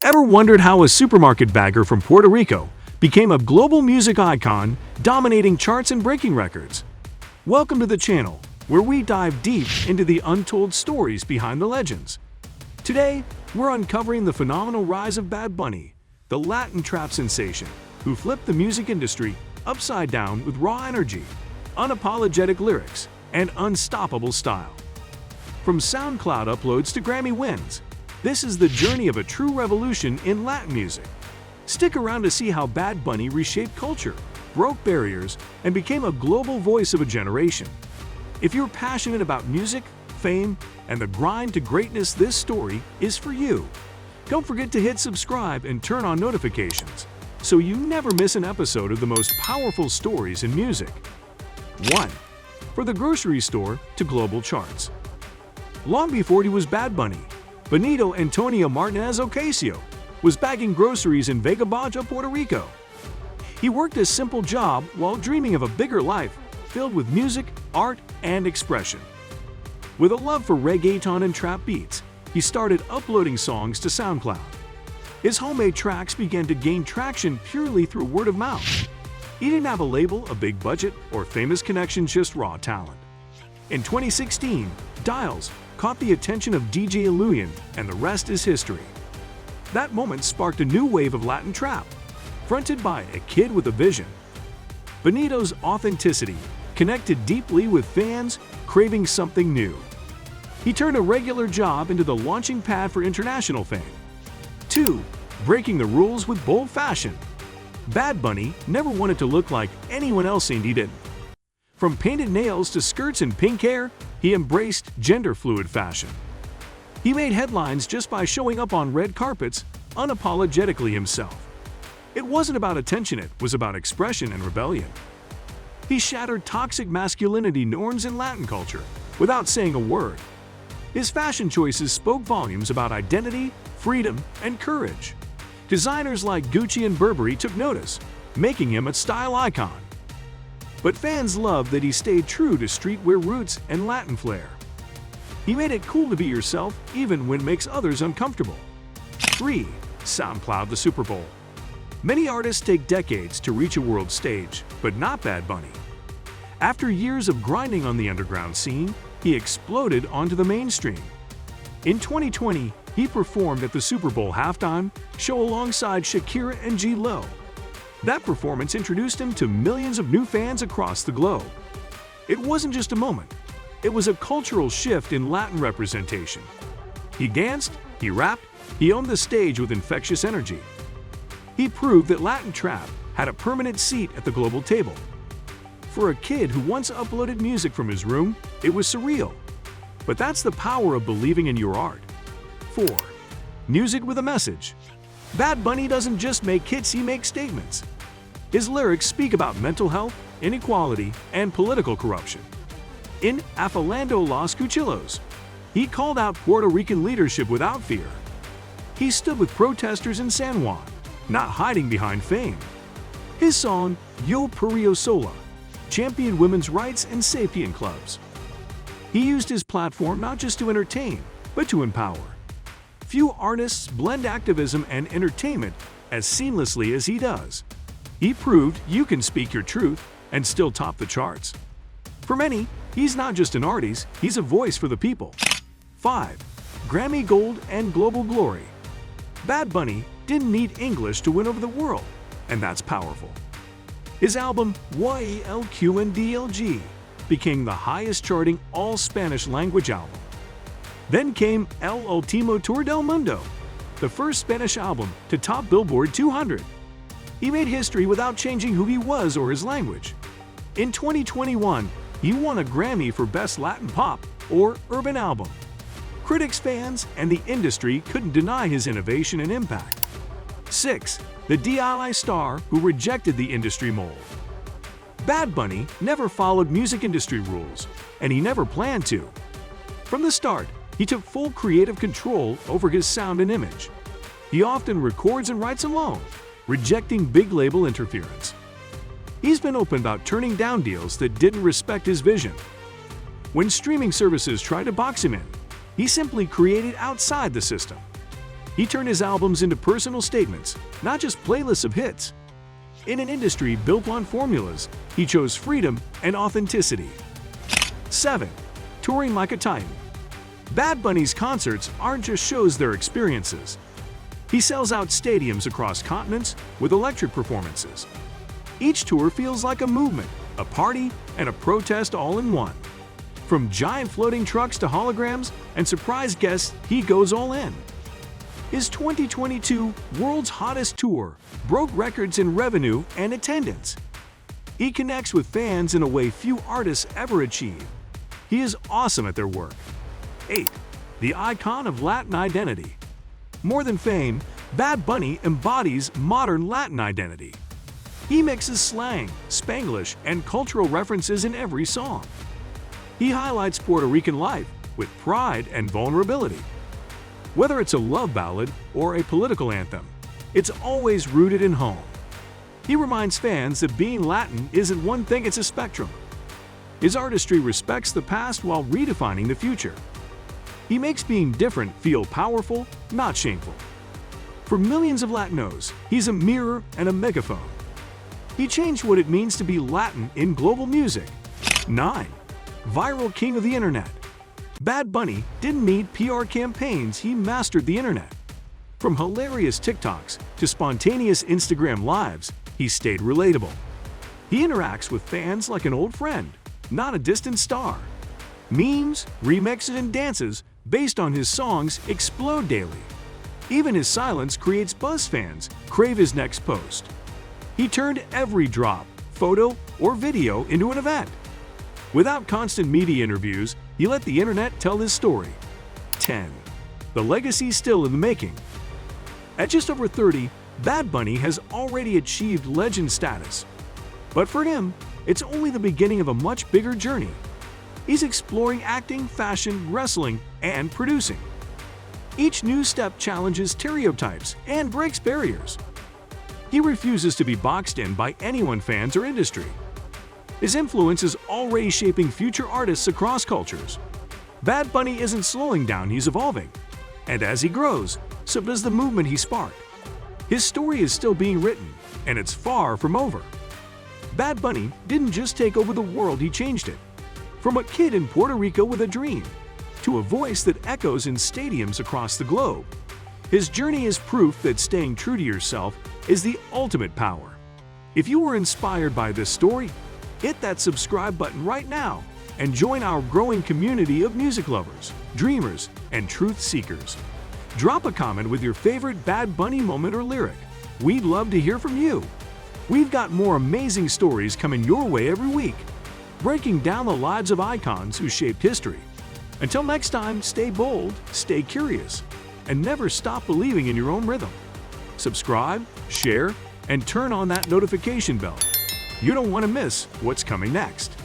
Ever wondered how a supermarket bagger from Puerto Rico became a global music icon, dominating charts and breaking records? Welcome to the channel, where we dive deep into the untold stories behind the legends. Today, we're uncovering the phenomenal rise of Bad Bunny, the Latin trap sensation who flipped the music industry upside down with raw energy, unapologetic lyrics, and unstoppable style. From SoundCloud uploads to Grammy wins, this is the journey of a true revolution in Latin music. Stick around to see how Bad Bunny reshaped culture, broke barriers, and became a global voice of a generation. If you're passionate about music, fame, and the grind to greatness, this story is for you. Don't forget to hit subscribe and turn on notifications so you never miss an episode of the most powerful stories in music. 1. From the grocery store to global charts. Long before he was Bad Bunny, Benito Antonio Martinez Ocasio was bagging groceries in Vega Baja, Puerto Rico. He worked a simple job while dreaming of a bigger life filled with music, art, and expression. With a love for reggaeton and trap beats, he started uploading songs to SoundCloud. His homemade tracks began to gain traction purely through word of mouth. He didn't have a label, a big budget, or famous connections, just raw talent. In 2016, Dials caught the attention of DJ Illusion, and the rest is history. That moment sparked a new wave of Latin trap, fronted by a kid with a vision. Benito's authenticity connected deeply with fans craving something new. He turned a regular job into the launching pad for international fame. 2. Breaking the rules with bold fashion. Bad Bunny never wanted to look like anyone else, and he didn't. From painted nails to skirts and pink hair, he embraced gender-fluid fashion. He made headlines just by showing up on red carpets unapologetically himself. It wasn't about attention, it was about expression and rebellion. He shattered toxic masculinity norms in Latin culture without saying a word. His fashion choices spoke volumes about identity, freedom, and courage. Designers like Gucci and Burberry took notice, making him a style icon. But fans loved that he stayed true to streetwear roots and Latin flair. He made it cool to be yourself even when it makes others uncomfortable. 3. SoundCloud the Super Bowl. Many artists take decades to reach a world stage, but not Bad Bunny. After years of grinding on the underground scene, he exploded onto the mainstream. In 2020, he performed at the Super Bowl halftime show alongside Shakira and G-Lo. That performance introduced him to millions of new fans across the globe. It wasn't just a moment, it was a cultural shift in Latin representation. He danced, he rapped, he owned the stage with infectious energy. He proved that Latin trap had a permanent seat at the global table. For a kid who once uploaded music from his room, it was surreal. But that's the power of believing in your art. 4. Music with a message. Bad Bunny doesn't just make hits, he makes statements. His lyrics speak about mental health, inequality, and political corruption. In Afilando Los Cuchillos, he called out Puerto Rican leadership without fear. He stood with protesters in San Juan, not hiding behind fame. His song, Yo Perreo Sola, championed women's rights and safety in clubs. He used his platform not just to entertain, but to empower. Few artists blend activism and entertainment as seamlessly as he does. He proved you can speak your truth and still top the charts. For many, he's not just an artist, he's a voice for the people. 5. Grammy Gold and Global Glory. Bad Bunny didn't need English to win over the world, and that's powerful. His album YELQNDLG became the highest charting all-Spanish language album. Then came El Último Tour del Mundo, the first Spanish album to top Billboard 200. He made history without changing who he was or his language. In 2021, he won a Grammy for Best Latin Pop or Urban Album. Critics, fans, and the industry couldn't deny his innovation and impact. 6. The DIY star who rejected the industry mold. Bad Bunny never followed music industry rules, and he never planned to. From the start, he took full creative control over his sound and image. He often records and writes alone, rejecting big label interference. He's been open about turning down deals that didn't respect his vision. When streaming services tried to box him in, he simply created outside the system. He turned his albums into personal statements, not just playlists of hits. In an industry built on formulas, he chose freedom and authenticity. 7. Touring like a Titan. Bad Bunny's concerts aren't just shows, they're experiences. He sells out stadiums across continents with electric performances. Each tour feels like a movement, a party, and a protest all in one. From giant floating trucks to holograms and surprise guests, he goes all in. His 2022 World's Hottest Tour broke records in revenue and attendance. He connects with fans in a way few artists ever achieve. He is awesome at their work. 8. The icon of Latin identity. More than fame, Bad Bunny embodies modern Latin identity. He mixes slang, Spanglish, and cultural references in every song. He highlights Puerto Rican life with pride and vulnerability. Whether it's a love ballad or a political anthem, it's always rooted in home. He reminds fans that being Latin isn't one thing, it's a spectrum. His artistry respects the past while redefining the future. He makes being different feel powerful, not shameful. For millions of Latinos, he's a mirror and a megaphone. He changed what it means to be Latin in global music. 9. Viral king of the internet. Bad Bunny didn't need PR campaigns, he mastered the internet. From hilarious TikToks to spontaneous Instagram lives, he stayed relatable. He interacts with fans like an old friend, not a distant star. Memes, remixes, and dances based on his songs explode daily. Even his silence creates buzz. Fans crave his next post. He turned every drop, photo, or video into an event. Without constant media interviews, he let the internet tell his story. 10. The legacy still in the making. At just over 30, Bad Bunny has already achieved legend status. But for him, it's only the beginning of a much bigger journey. He's exploring acting, fashion, wrestling, and producing. Each new step challenges stereotypes and breaks barriers. He refuses to be boxed in by anyone, fans, or industry. His influence is already shaping future artists across cultures. Bad Bunny isn't slowing down, he's evolving. And as he grows, so does the movement he sparked. His story is still being written, and it's far from over. Bad Bunny didn't just take over the world, he changed it. From a kid in Puerto Rico with a dream, to a voice that echoes in stadiums across the globe. His journey is proof that staying true to yourself is the ultimate power. If you were inspired by this story, hit that subscribe button right now and join our growing community of music lovers, dreamers, and truth seekers. Drop a comment with your favorite Bad Bunny moment or lyric. We'd love to hear from you. We've got more amazing stories coming your way every week, breaking down the lives of icons who shaped history. Until next time, stay bold, stay curious, and never stop believing in your own rhythm. Subscribe, share, and turn on that notification bell. You don't want to miss what's coming next.